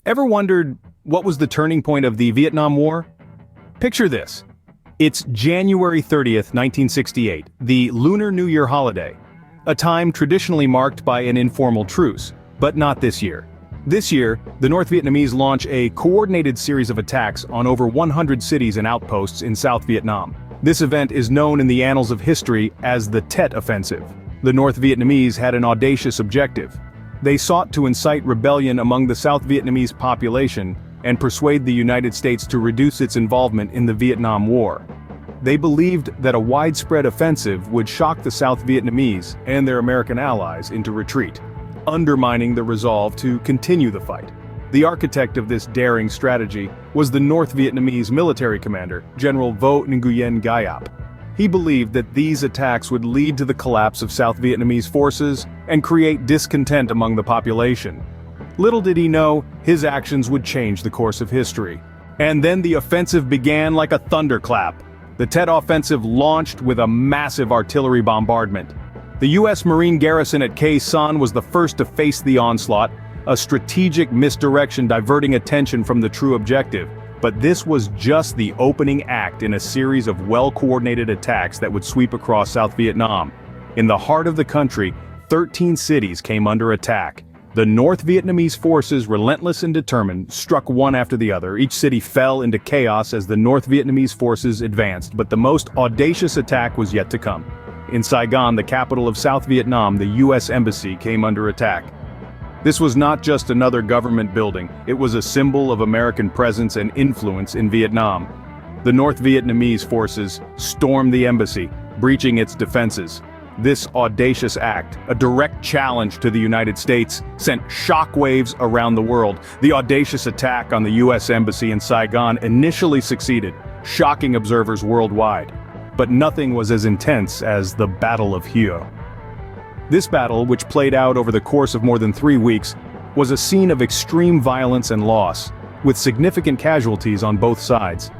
Ever wondered what was the turning point of the Vietnam War? Picture this. It's January 30th, 1968, the Lunar New Year holiday, a time traditionally marked by an informal truce, but not this year. This year, the North Vietnamese launch a coordinated series of attacks on over 100 cities and outposts in South Vietnam. This event is known in the annals of history as the Tet Offensive. The North Vietnamese had an audacious objective. They sought to incite rebellion among the South Vietnamese population and persuade the United States to reduce its involvement in the Vietnam War. They believed that a widespread offensive would shock the South Vietnamese and their American allies into retreat, undermining the resolve to continue the fight. The architect of this daring strategy was the North Vietnamese military commander, General Vo Nguyen Giap. He believed that these attacks would lead to the collapse of South Vietnamese forces and create discontent among the population. Little did he know, his actions would change the course of history. And then the offensive began like a thunderclap. The Tet Offensive launched with a massive artillery bombardment. The U.S. Marine garrison at Khe Sanh was the first to face the onslaught, a strategic misdirection diverting attention from the true objective. But this was just the opening act in a series of well-coordinated attacks that would sweep across South Vietnam. In the heart of the country, 13 cities came under attack. The North Vietnamese forces, relentless and determined, struck one after the other. Each city fell into chaos as the North Vietnamese forces advanced, but the most audacious attack was yet to come. In Saigon, the capital of South Vietnam, the U.S. Embassy came under attack. This was not just another government building, it was a symbol of American presence and influence in Vietnam. The North Vietnamese forces stormed the embassy, breaching its defenses. This audacious act, a direct challenge to the United States, sent shockwaves around the world. The audacious attack on the U.S. Embassy in Saigon initially succeeded, shocking observers worldwide. But nothing was as intense as the Battle of Hue. This battle, which played out over the course of more than 3 weeks, was a scene of extreme violence and loss, with significant casualties on both sides.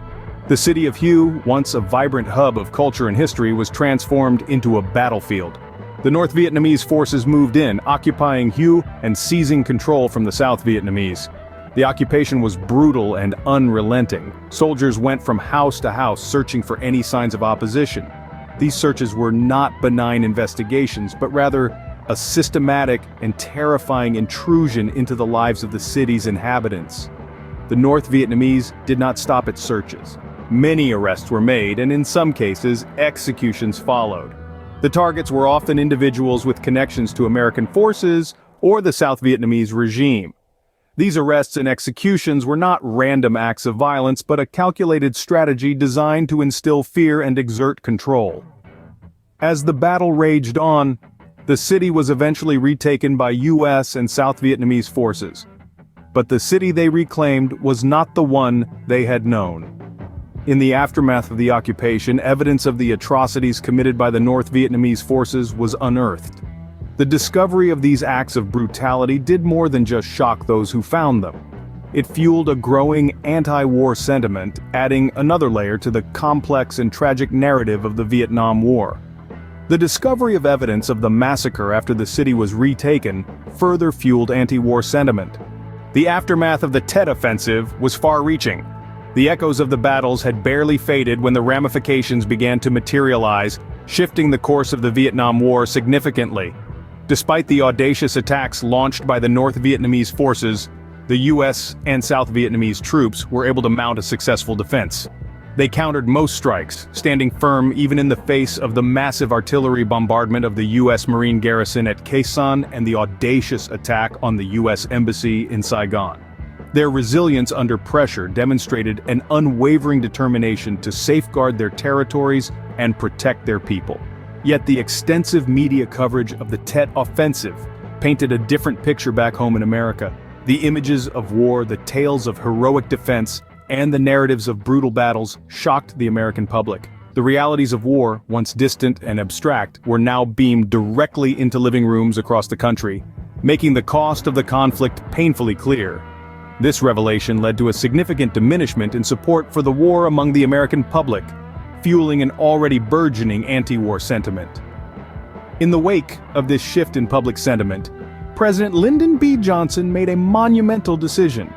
The city of Hue, once a vibrant hub of culture and history, was transformed into a battlefield. The North Vietnamese forces moved in, occupying Hue and seizing control from the South Vietnamese. The occupation was brutal and unrelenting. Soldiers went from house to house searching for any signs of opposition. These searches were not benign investigations, but rather a systematic and terrifying intrusion into the lives of the city's inhabitants. The North Vietnamese did not stop at searches. Many arrests were made, and in some cases, executions followed. The targets were often individuals with connections to American forces or the South Vietnamese regime. These arrests and executions were not random acts of violence, but a calculated strategy designed to instill fear and exert control. As the battle raged on, the city was eventually retaken by U.S. and South Vietnamese forces. But the city they reclaimed was not the one they had known. In the aftermath of the occupation, evidence of the atrocities committed by the North Vietnamese forces was unearthed. The discovery of these acts of brutality did more than just shock those who found them. It fueled a growing anti-war sentiment, adding another layer to the complex and tragic narrative of the Vietnam War. The discovery of evidence of the massacre after the city was retaken further fueled anti-war sentiment. The aftermath of the Tet Offensive was far-reaching. The echoes of the battles had barely faded when the ramifications began to materialize, shifting the course of the Vietnam War significantly. Despite the audacious attacks launched by the North Vietnamese forces, the U.S. and South Vietnamese troops were able to mount a successful defense. They countered most strikes, standing firm even in the face of the massive artillery bombardment of the U.S. Marine garrison at Khe Sanh and the audacious attack on the U.S. Embassy in Saigon. Their resilience under pressure demonstrated an unwavering determination to safeguard their territories and protect their people. Yet the extensive media coverage of the Tet Offensive painted a different picture back home in America. The images of war, the tales of heroic defense, and the narratives of brutal battles shocked the American public. The realities of war, once distant and abstract, were now beamed directly into living rooms across the country, making the cost of the conflict painfully clear. This revelation led to a significant diminishment in support for the war among the American public, fueling an already burgeoning anti-war sentiment. In the wake of this shift in public sentiment, President Lyndon B. Johnson made a monumental decision.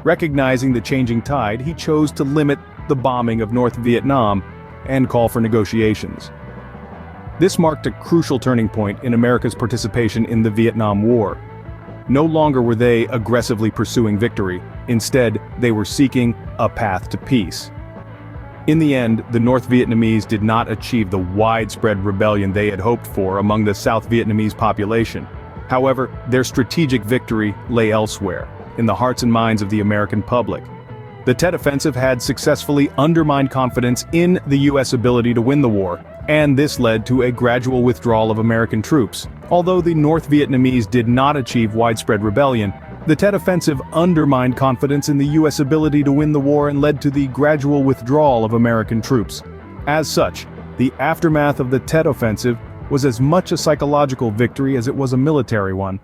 Recognizing the changing tide, he chose to limit the bombing of North Vietnam and call for negotiations. This marked a crucial turning point in America's participation in the Vietnam War. No longer were they aggressively pursuing victory, instead, they were seeking a path to peace. In the end, the North Vietnamese did not achieve the widespread rebellion they had hoped for among the South Vietnamese population. However, their strategic victory lay elsewhere, in the hearts and minds of the American public. The Tet Offensive had successfully undermined confidence in the U.S. ability to win the war, and this led to a gradual withdrawal of American troops. Although the North Vietnamese did not achieve widespread rebellion, the Tet Offensive undermined confidence in the U.S. ability to win the war and led to the gradual withdrawal of American troops. As such, the aftermath of the Tet Offensive was as much a psychological victory as it was a military one.